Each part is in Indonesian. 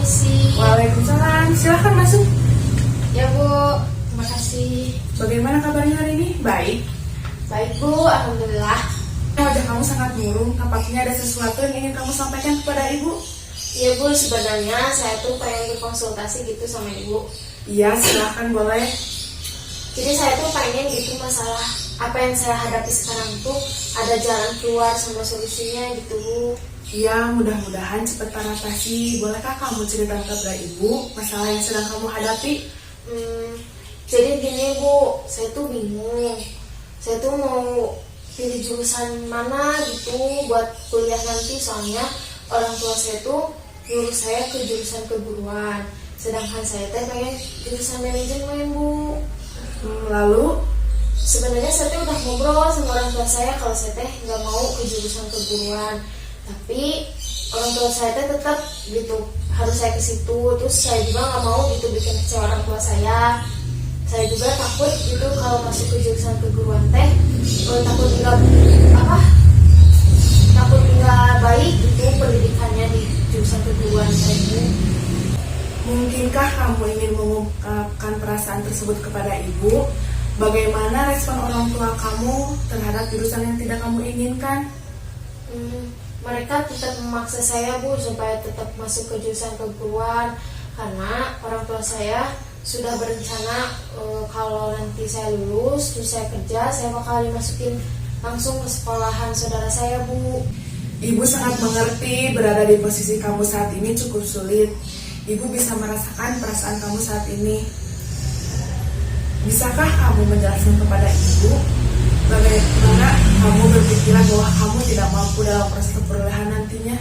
permisi. Waalaikumsalam, silahkan masuk. Ya Bu, terima kasih. Bagaimana kabarnya hari ini? Baik. Baik Bu, alhamdulillah. Wajah kamu sangat murung, tampaknya ada sesuatu yang ingin kamu sampaikan kepada ibu. Iya Bu, sebenarnya saya tuh pengen berkonsultasi gitu sama Ibu. Iya, silahkan boleh. Jadi saya tuh pengen gitu masalah apa yang saya hadapi sekarang tuh ada jalan keluar sama solusinya gitu Bu. Iya, mudah-mudahan cepat teratasi. Bolehkah kamu ceritakan kepada ibu masalah yang sedang kamu hadapi? Jadi gini Bu, saya tuh bingung. Saya tuh mau pilih jurusan mana gitu buat kuliah nanti, soalnya orang tua saya tuh nyuruh saya ke jurusan keguruan, sedangkan saya teh pengen jurusan manajemen Bu. Lalu? Sebenarnya saya teh udah ngobrol sama orang tua saya kalau saya teh nggak mau ke jurusan keguruan, tapi orang tua saya teh tetap gitu harus saya ke situ. Terus saya juga nggak mau gitu bikin kecewa orang tua saya. Saya juga takut gitu kalau masuk ke jurusan keguruan teh takut nggak baik gitu pendidikannya di jurusan keguruan teh. Mungkinkah kamu ingin mengungkapkan perasaan tersebut kepada ibu? Bagaimana respon orang tua kamu terhadap jurusan yang tidak kamu inginkan? Mereka tetap memaksa saya Bu supaya tetap masuk ke jurusan keguruan, karena orang tua saya sudah berencana kalau nanti saya lulus terus saya kerja, saya bakal dimasukin langsung ke sekolahan saudara saya Bu. Ibu sangat mengerti berada di posisi kamu saat ini cukup sulit. Ibu bisa merasakan perasaan kamu saat ini. Bisakah kamu menjelaskan kepada ibu bagaimana kamu berpikiran bahwa kamu tidak mampu dalam proses perkuliahan nantinya?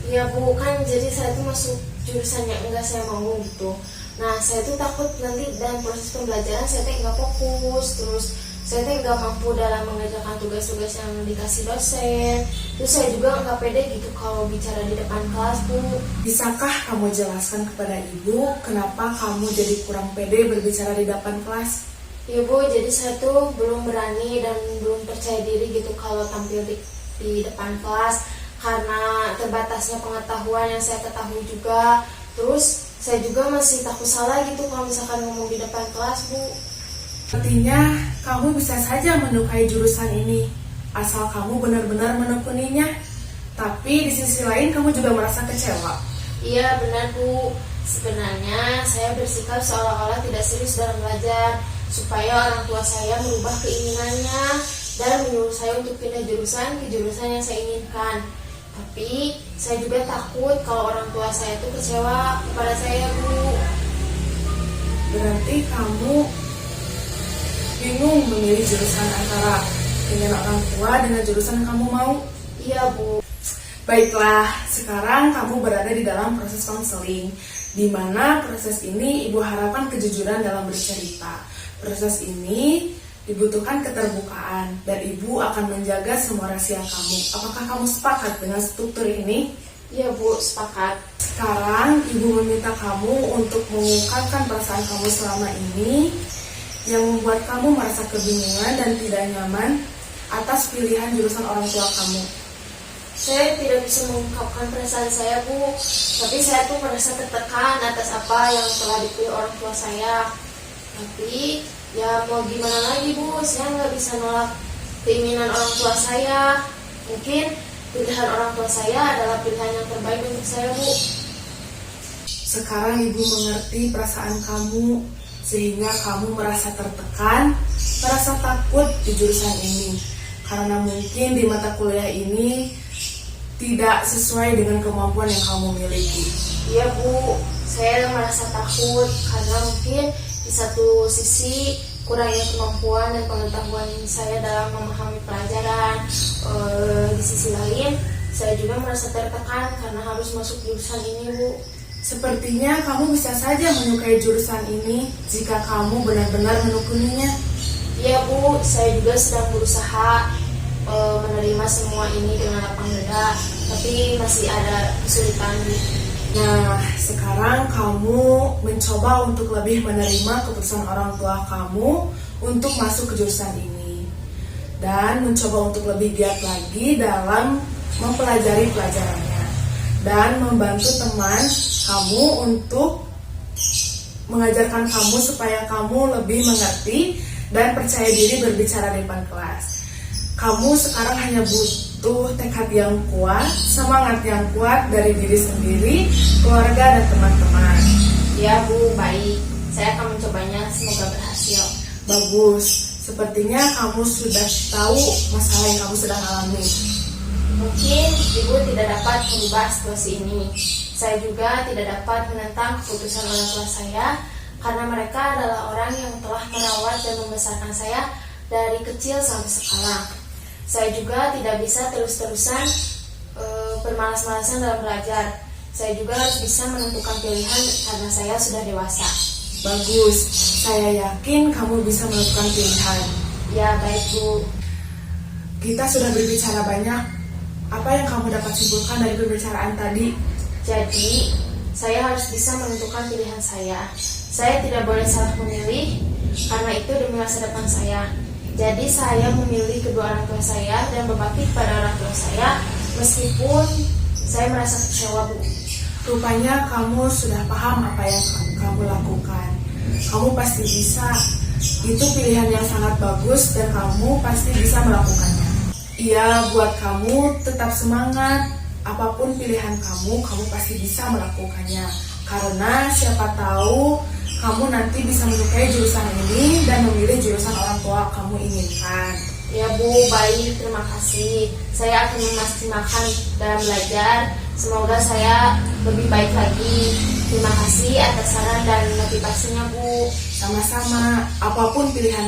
Iya Bu, kan jadi saya tuh masuk jurusan yang enggak saya mau gitu. Nah, saya tuh takut nanti dalam proses pembelajaran saya tuh enggak fokus, terus saya tuh enggak mampu dalam mengerjakan tugas-tugas yang dikasih dosen. Terus saya juga enggak pede gitu kalau bicara di depan kelas Bu. Bisakah kamu jelaskan kepada ibu kenapa kamu jadi kurang pede berbicara di depan kelas? Ya Bu, jadi saya tuh belum berani dan belum percaya diri gitu kalau tampil di depan kelas, karena terbatasnya pengetahuan yang saya ketahui juga. Terus saya juga masih takut salah gitu kalau misalkan ngomong di depan kelas Bu. Artinya kamu bisa saja menyukai jurusan ini asal kamu benar-benar menekuninya. Tapi di sisi lain kamu juga merasa kecewa. Iya benar Bu, sebenarnya saya bersikap seolah-olah tidak serius dalam belajar supaya orang tua saya merubah keinginannya dan menyuruh saya untuk pindah jurusan ke jurusan yang saya inginkan. Tapi saya juga takut kalau orang tua saya itu kecewa kepada saya Bu. Berarti kamu bingung memilih jurusan antara dengan orang tua dengan jurusan yang kamu mau? Iya Bu. Baiklah, sekarang kamu berada di dalam proses konseling, di mana proses ini ibu harapkan kejujuran dalam bercerita. Proses ini dibutuhkan keterbukaan dan ibu akan menjaga semua rahasia kamu. Apakah kamu sepakat dengan struktur ini? Iya Bu, sepakat. Sekarang ibu meminta kamu untuk mengungkapkan perasaan kamu selama ini yang membuat kamu merasa kebingungan dan tidak nyaman atas pilihan jurusan orang tua kamu. Saya tidak bisa mengungkapkan perasaan saya Bu, tapi saya tuh merasa tertekan atas apa yang telah dipilih orang tua saya. Tapi ya mau gimana lagi Bu, saya nggak bisa nolak keinginan orang tua saya. Mungkin pilihan orang tua saya adalah pilihan yang terbaik untuk saya Bu. Sekarang ibu mengerti perasaan kamu, sehingga kamu merasa tertekan, merasa takut di jurusan ini. Karena mungkin di mata kuliah ini tidak sesuai dengan kemampuan yang kamu miliki. Iya Bu, saya merasa takut karena mungkin di satu sisi kurangnya kemampuan dan pengetahuan saya dalam memahami pelajaran. Di sisi lain, saya juga merasa tertekan karena harus masuk jurusan ini Bu. Sepertinya kamu bisa saja menyukai jurusan ini jika kamu benar-benar menekuninya. Iya Bu, saya juga sedang berusaha menerima semua ini dengan lapang dada, tapi masih ada kesulitan. Nah, sekarang kamu mencoba untuk lebih menerima keputusan orang tua kamu untuk masuk ke jurusan ini dan mencoba untuk lebih giat lagi dalam mempelajari pelajarannya. dan membantu teman kamu untuk mengajarkan kamu supaya kamu lebih mengerti dan percaya diri berbicara di depan kelas. Kamu sekarang hanya butuh tekad yang kuat, semangat yang kuat dari diri sendiri, keluarga, dan teman-teman. Ya Bu, baik. Saya akan mencobanya, semoga berhasil. Bagus, sepertinya kamu sudah tahu masalah yang kamu sedang alami. Mungkin Ibu tidak dapat merubah situasi ini. Saya juga tidak dapat menentang keputusan orang tua saya, karena mereka adalah orang yang telah merawat dan membesarkan saya dari kecil sampai sekarang. Saya juga tidak bisa terus-terusan bermalas-malasan dalam belajar. Saya juga harus bisa menentukan pilihan karena saya sudah dewasa. Bagus, saya yakin kamu bisa menentukan pilihan. Ya, baik Bu. Kita sudah berbicara banyak. Apa yang kamu dapat simpulkan dari pembicaraan tadi? Jadi, saya harus bisa menentukan pilihan saya. Saya tidak boleh salah memilih, karena itu demi masa depan saya. Jadi, saya memilih kedua orang tua saya dan berbakti kepada orang tua saya, meskipun saya merasa kecewa, Bu. Rupanya kamu sudah paham apa yang kamu lakukan. Kamu pasti bisa. Itu pilihan yang sangat bagus dan kamu pasti bisa melakukannya. Iya, buat kamu tetap semangat. Apapun pilihan kamu pasti bisa melakukannya. Karena siapa tahu kamu nanti bisa menyukai jurusan ini dan memilih jurusan orang tua kamu inginkan. Ya Bu, baik, terima kasih. Saya akan memaksimalkan dalam belajar. Semoga saya lebih baik lagi. Terima kasih atas saran dan motivasinya Bu. Sama-sama, apapun pilihan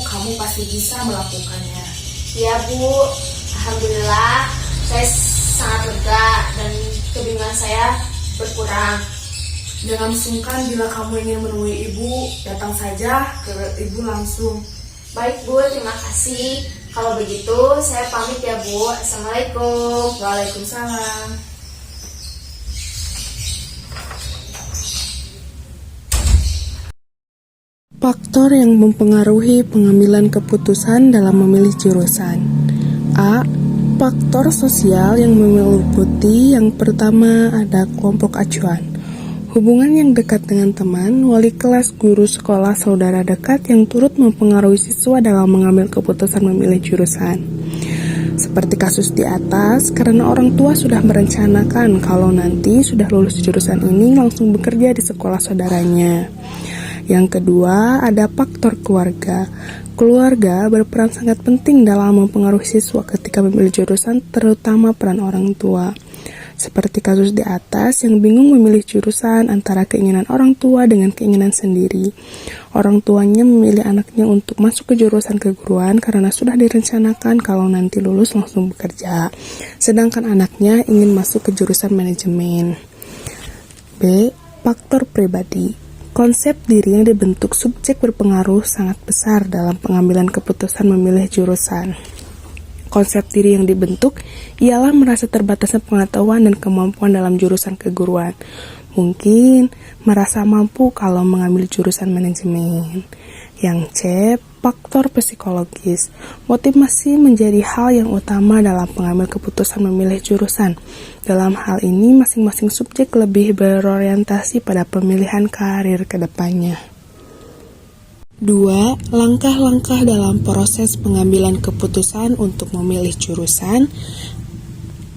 kamu pasti bisa melakukannya. Ya Bu, Alhamdulillah saya sangat lega dan kebingungan saya berkurang. Jangan sungkan bila kamu ingin menemui ibu, datang saja ke ibu langsung. Baik Bu, terima kasih. Kalau begitu saya pamit ya Bu. Assalamualaikum. Waalaikumsalam. Faktor yang mempengaruhi pengambilan keputusan dalam memilih jurusan. A. Faktor sosial yang meliputi yang pertama ada kelompok acuan. Hubungan yang dekat dengan teman, wali kelas, guru sekolah, saudara dekat yang turut mempengaruhi siswa dalam mengambil keputusan memilih jurusan. Seperti kasus di atas, karena orang tua sudah merencanakan kalau nanti sudah lulus jurusan ini langsung bekerja di sekolah saudaranya. Yang kedua, ada faktor keluarga. Keluarga berperan sangat penting dalam mempengaruhi siswa ketika memilih jurusan, terutama peran orang tua. Seperti kasus di atas yang bingung memilih jurusan antara keinginan orang tua dengan keinginan sendiri. Orang tuanya memilih anaknya untuk masuk ke jurusan keguruan karena sudah direncanakan kalau nanti lulus langsung bekerja. Sedangkan anaknya ingin masuk ke jurusan manajemen. B. Faktor pribadi. Konsep diri yang dibentuk subjek berpengaruh sangat besar dalam pengambilan keputusan memilih jurusan. Konsep diri yang dibentuk ialah merasa terbatasnya pengetahuan dan kemampuan dalam jurusan keguruan. Mungkin merasa mampu kalau mengambil jurusan manajemen. Yang C, faktor psikologis. Motivasi menjadi hal yang utama dalam pengambil keputusan memilih jurusan. Dalam hal ini, masing-masing subjek lebih berorientasi pada pemilihan karir ke depannya. 2. Langkah-langkah dalam proses pengambilan keputusan untuk memilih jurusan.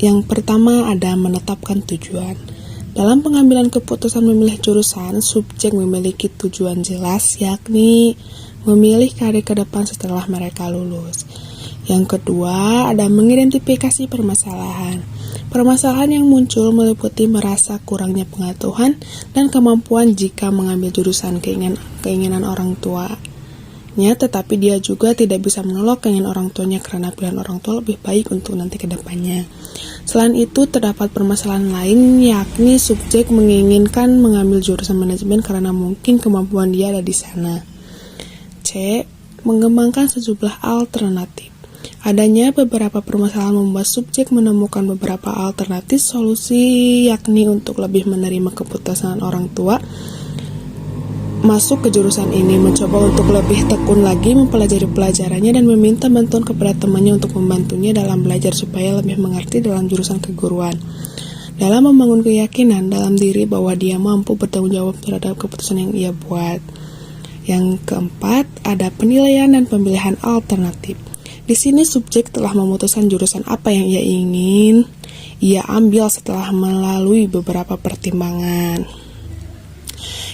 Yang pertama ada menetapkan tujuan. Dalam pengambilan keputusan memilih jurusan, subjek memiliki tujuan jelas, yakni memilih karir ke depan setelah mereka lulus. Yang kedua, ada mengidentifikasi permasalahan. Permasalahan yang muncul meliputi merasa kurangnya pengetahuan dan kemampuan jika mengambil jurusan keinginan orang tuanya, tetapi dia juga tidak bisa menolak keinginan orang tuanya karena pilihan orang tua lebih baik untuk nanti ke depannya. Selain itu, terdapat permasalahan lain, yakni subjek menginginkan mengambil jurusan manajemen karena mungkin kemampuan dia ada di sana. C. Mengembangkan sejumlah alternatif. Adanya beberapa permasalahan membuat subjek menemukan beberapa alternatif solusi, yakni untuk lebih menerima keputusan orang tua masuk ke jurusan ini, mencoba untuk lebih tekun lagi mempelajari pelajarannya dan meminta bantuan kepada temannya untuk membantunya dalam belajar supaya lebih mengerti dalam jurusan keguruan. dalam membangun keyakinan dalam diri bahwa dia mampu bertanggung jawab terhadap keputusan yang ia buat. Yang keempat, ada penilaian dan pemilihan alternatif. Di sini subjek telah memutuskan jurusan apa yang ia ingin ia ambil setelah melalui beberapa pertimbangan.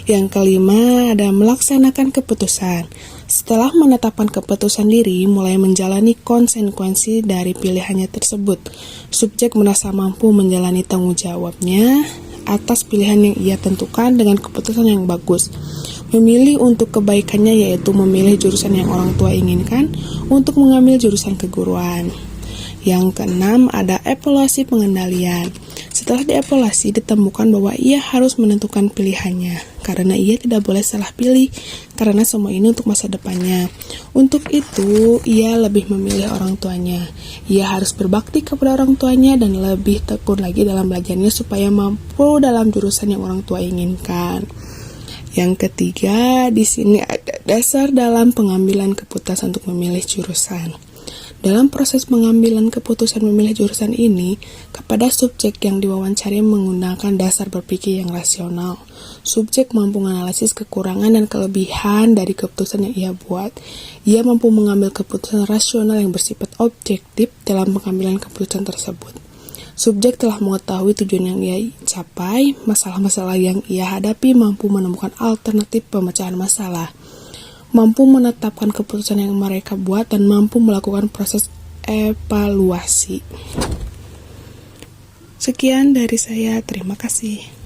Yang kelima, ada melaksanakan keputusan. Setelah menetapkan keputusan diri, mulai menjalani konsekuensi dari pilihannya tersebut. Subjek merasa mampu menjalani tanggung jawabnya atas pilihan yang ia tentukan dengan keputusan yang bagus. Memilih untuk kebaikannya yaitu memilih jurusan yang orang tua inginkan untuk mengambil jurusan keguruan. Yang keenam, ada evaluasi pengendalian. Setelah dievaluasi, ditemukan bahwa ia harus menentukan pilihannya, karena ia tidak boleh salah pilih, karena semua ini untuk masa depannya. Untuk itu, ia lebih memilih orang tuanya. Ia harus berbakti kepada orang tuanya dan lebih tekun lagi dalam belajarnya supaya mampu dalam jurusan yang orang tua inginkan. Yang ketiga, di sini ada dasar dalam pengambilan keputusan untuk memilih jurusan. Dalam proses pengambilan keputusan memilih jurusan ini, kepada subjek yang diwawancari menggunakan dasar berpikir yang rasional. Subjek mampu menganalisis kekurangan dan kelebihan dari keputusan yang ia buat. Ia mampu mengambil keputusan rasional yang bersifat objektif dalam pengambilan keputusan tersebut. Subjek telah mengetahui tujuan yang ia capai, masalah-masalah yang ia hadapi, mampu menemukan alternatif pemecahan masalah, mampu menetapkan keputusan yang mereka buat, dan mampu melakukan proses evaluasi. Sekian dari saya, terima kasih.